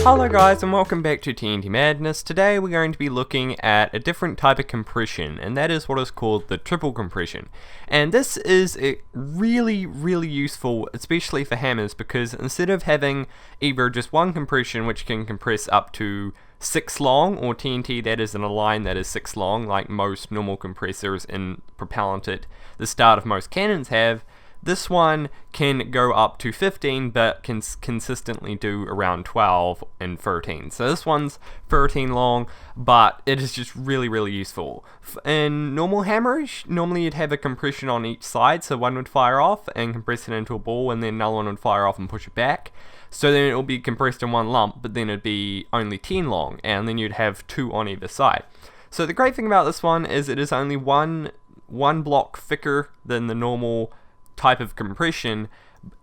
Hello guys and welcome back to TNT Madness. Today we're going to be looking at a different type of compression, and that is what is called the triple compression. And this is really useful, especially for hammers, because instead of having either just one compression which can compress up to 6 long, or TNT that is in a line that is 6 long like most normal compressors in propellant at the start of most cannons have, this one can go up to 15 but can consistently do around 12 and 13. So this one's 13 long, but it is just really useful. In normal hammers, normally you'd have a compression on each side, so one would fire off and compress it into a ball, and then another one would fire off and push it back. So then it will be compressed in one lump, but then it'd be only 10 long, and then you'd have 2 on either side. So the great thing about this one is it is only one block thicker than the normal type of compression,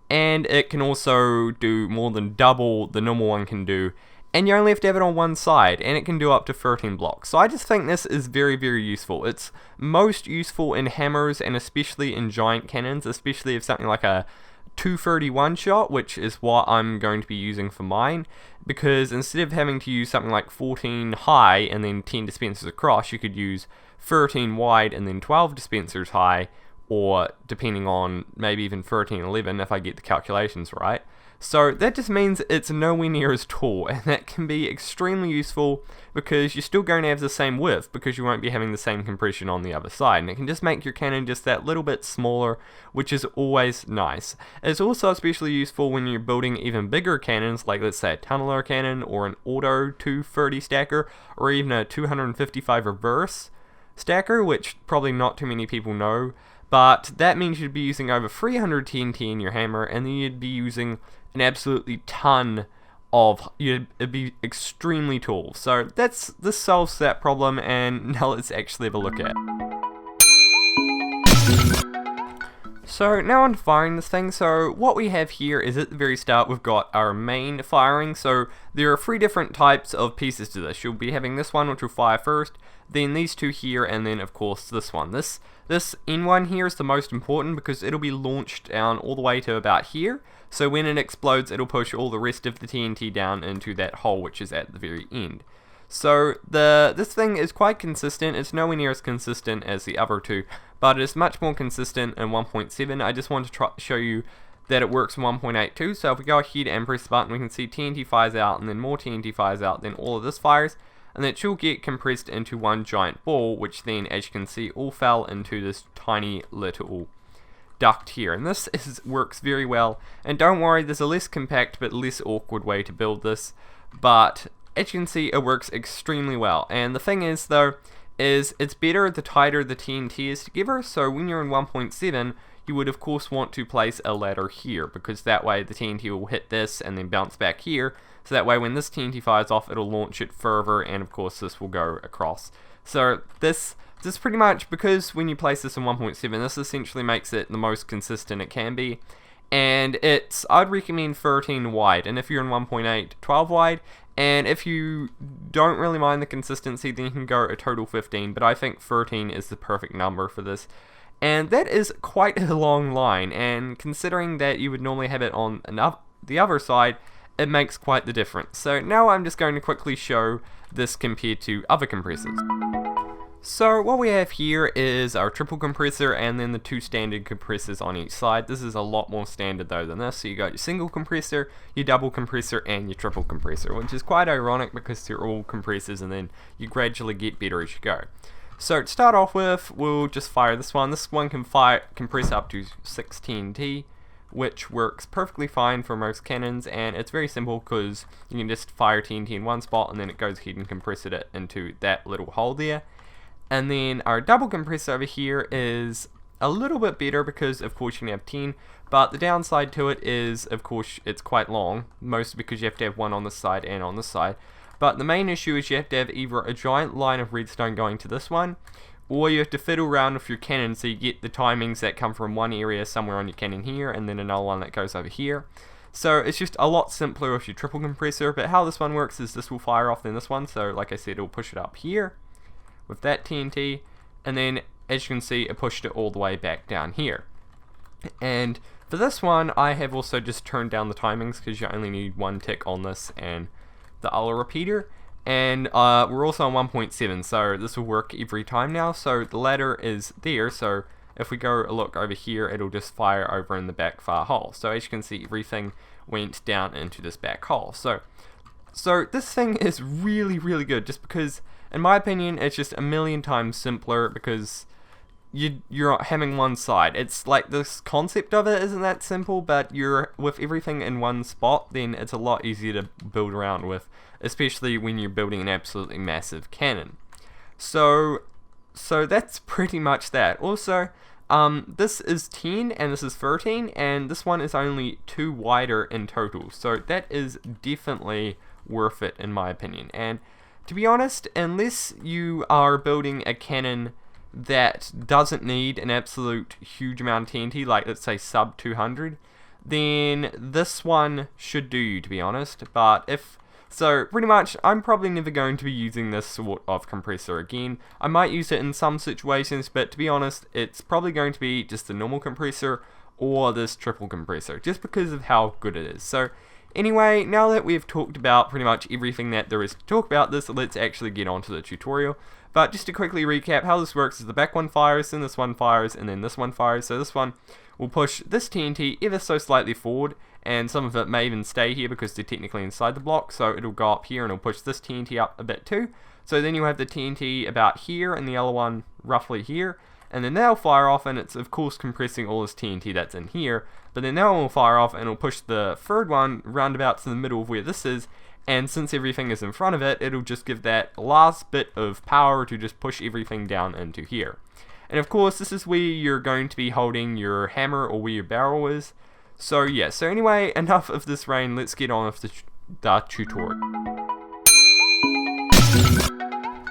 and it can also do more than double the normal one can do, and you only have to have it on one side, and it can do up to 13 blocks. So I just think this is very useful. It's most useful in hammers and especially in giant cannons, especially if something like a 231 shot, which is what I'm going to be using for mine, because instead of having to use something like 14 high and then 10 dispensers across, you could use 13 wide and then 12 dispensers high, or depending on maybe even 1311 if I get the calculations right. So that just means it's nowhere near as tall, and that can be extremely useful because you're still going to have the same width because you won't be having the same compression on the other side, and it can just make your cannon just that little bit smaller, which is always nice. It's also especially useful when you're building even bigger cannons, like let's say a tunneler cannon or an auto 230 stacker, or even a 255 reverse stacker, which probably not too many people know. But that means you'd be using over 300 TNT in your hammer, and then you'd be using an absolutely ton of, it'd be extremely tall. So this solves that problem, and now let's actually have a look at it. So now on firing this thing, so what we have here is at the very start we've got our main firing. So there are 3 different types of pieces to this. You'll be having this one which will fire first, then these 2 here, and then of course this one. This N one here is the most important because it'll be launched down all the way to about here. So when it explodes, it'll push all the rest of the TNT down into that hole which is at the very end. So this thing is quite consistent. It's nowhere near as consistent as the other 2, but it's much more consistent in 1.7. I just want to show you that it works in 1.82. So if we go ahead and press the button, we can see TNT fires out, and then more TNT fires out, then all of this fires, and then it should get compressed into one giant ball, which then, as you can see, all fell into this tiny little duct here. And this works very well. And don't worry, there's a less compact but less awkward way to build this, but as you can see, it works extremely well. And the thing is, though, is it's better the tighter the TNT is together. So when you're in 1.7, you would of course want to place a ladder here, because that way the TNT will hit this and then bounce back here. So that way when this TNT fires off, it'll launch it further, and of course this will go across. So this pretty much, because when you place this in 1.7, this essentially makes it the most consistent it can be. And I'd recommend 13 wide, and if you're in 1.8, 12 wide. And if you don't really mind the consistency, then you can go a total 15, but I think 13 is the perfect number for this. And that is quite a long line, and considering that you would normally have it on the other side, it makes quite the difference. So now I'm just going to quickly show this compared to other compressors. So what we have here is our triple compressor, and then the 2 standard compressors on each side. This is a lot more standard though than this. So you got your single compressor, your double compressor, and your triple compressor, which is quite ironic because they're all compressors, and then you gradually get better as you go. So to start off with, we'll just fire this one. This one can compress up to 6 TNT, which works perfectly fine for most cannons, and it's very simple because you can just fire TNT in one spot and then it goes ahead and compresses it into that little hole there. And then our double compressor over here is a little bit better because of course you can have 10, but the downside to it is of course it's quite long, mostly because you have to have one on this side and on this side. But the main issue is you have to have either a giant line of redstone going to this one, or you have to fiddle around with your cannon so you get the timings that come from one area somewhere on your cannon here, and then another one that goes over here. So it's just a lot simpler with your triple compressor. But how this one works is this will fire off then this one, so like I said, it'll push it up here with that TNT, and then as you can see, it pushed it all the way back down here. And for this one, I have also just turned down the timings because you only need 1 tick on this, and the other repeater, and we're also on 1.7, so this will work every time now. So the ladder is there, so if we go look over here, it'll just fire over in the back far hole. So as you can see, everything went down into this back hole. So this thing is really, really good, just because, in my opinion, it's just a million times simpler, because you're having one side. It's like, this concept of it isn't that simple, but you're with everything in one spot, then it's a lot easier to build around with, especially when you're building an absolutely massive cannon. So that's pretty much that. Also, this is 10 and this is 13, and this one is only 2 wider in total, so that is definitely worth it in my opinion. And to be honest, unless you are building a cannon that doesn't need an absolute huge amount of TNT, like let's say sub 200, then this one should do you, to be honest. But so pretty much, I'm probably never going to be using this sort of compressor again. I might use it in some situations, but to be honest, it's probably going to be just a normal compressor or this triple compressor, just because of how good it is. So anyway, now that we've talked about pretty much everything that there is to talk about this, let's actually get on to the tutorial. But just to quickly recap, how this works is the back one fires, then this one fires, and then this one fires. So this one will push this TNT ever so slightly forward, and some of it may even stay here because they're technically inside the block, so it'll go up here and it'll push this TNT up a bit too. So then you have the TNT about here and the other one roughly here, and then they'll fire off, and it's of course compressing all this TNT that's in here, but then that one will fire off and it'll push the third one roundabout to the middle of where this is, and since everything is in front of it, it'll just give that last bit of power to just push everything down into here. And of course, this is where you're going to be holding your hammer, or where your barrel is. So yeah, so anyway, enough of this rain, let's get on with the tutorial.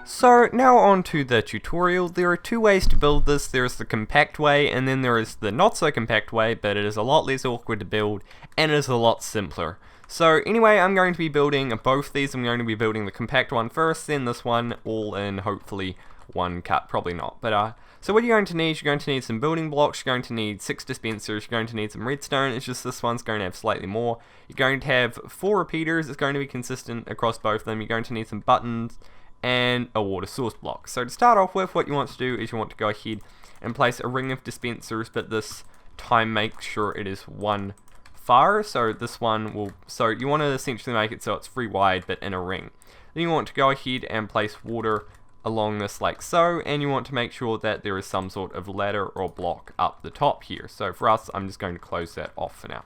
So now on to the tutorial. There are 2 ways to build this. There is the compact way, and then there is the not so compact way, but it is a lot less awkward to build, and it is a lot simpler. So anyway, I'm going to be building both these. I'm going to be building the compact one first, then this one, all in hopefully one cut, probably not. But so what you're going to need is you're going to need some building blocks, you're going to need 6 dispensers, you're going to need some redstone. It's just this one's going to have slightly more. You're going to have 4 repeaters. It's going to be consistent across both of them. You're going to need some buttons and a water source block. So to start off with, what you want to do is you want to go ahead and place a ring of dispensers, but this time make sure it is 1 far. So this one will, so you want to essentially make it so it's 3 wide but in a ring. Then you want to go ahead and place water along this like so, and you want to make sure that there is some sort of ladder or block up the top here. So for us, I'm just going to close that off for now.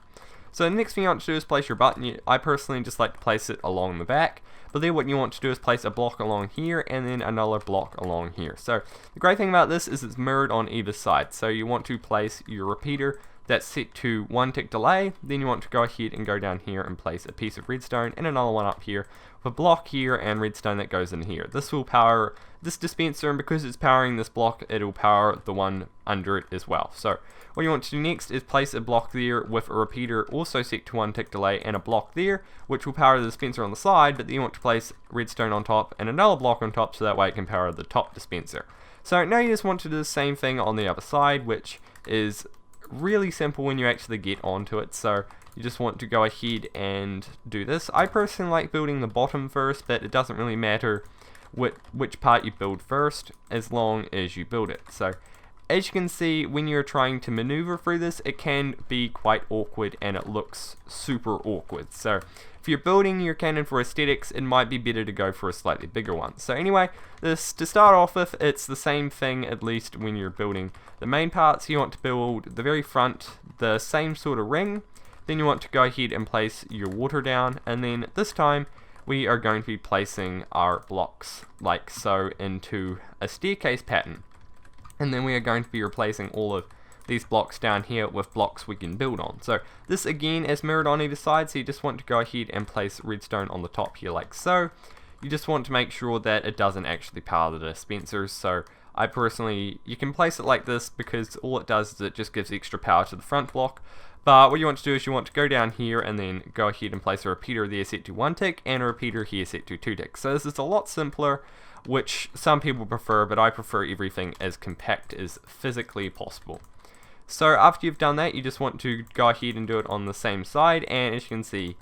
So the next thing you want to do is place your button. I personally just like to place it along the back, but then what you want to do is place a block along here and then another block along here. So the great thing about this is it's mirrored on either side. So you want to place your repeater that's set to 1 tick delay, then you want to go ahead and go down here and place a piece of redstone and another one up here with a block here and redstone that goes in here. This will power this dispenser, and because it's powering this block, it'll power the one under it as well. So what you want to do next is place a block there with a repeater also set to 1 tick delay and a block there, which will power the dispenser on the side, but then you want to place redstone on top and another block on top so that way it can power the top dispenser. So now you just want to do the same thing on the other side, which is really simple when you actually get onto it. So you just want to go ahead and do this. I personally like building the bottom first, but it doesn't really matter which part you build first as long as you build it. So as you can see, when you're trying to maneuver through this, it can be quite awkward and it looks super awkward. So if you're building your cannon for aesthetics, it might be better to go for a slightly bigger one. So anyway, this to start off with, it's the same thing at least when you're building the main parts. You want to build the very front, the same sort of ring. Then you want to go ahead and place your water down, and then this time we are going to be placing our blocks like so into a staircase pattern. And then we are going to be replacing all of these blocks down here with blocks we can build on. So this again is mirrored on either side, so you just want to go ahead and place redstone on the top here like so. You just want to make sure that it doesn't actually power the dispensers. So I personally, you can place it like this because all it does is it just gives extra power to the front block. But what you want to do is you want to go down here and then go ahead and place a repeater there set to 1 tick and a repeater here set to 2 ticks. So this is a lot simpler, which some people prefer, but I prefer everything as compact as physically possible. So after you've done that, you just want to go ahead and do it on the same side, and as you can see,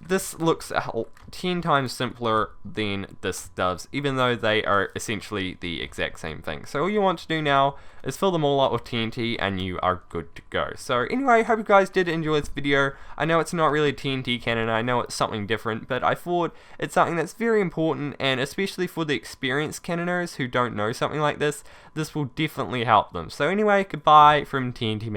this looks 10 times simpler than this does, even though they are essentially the exact same thing. So all you want to do now is fill them all up with TNT and you are good to go. So anyway, I hope you guys did enjoy this video. I know it's not really a TNT cannon, I know it's something different, but I thought it's something that's very important, and especially for the experienced cannoners who don't know something like this will definitely help them. So anyway, goodbye from TNT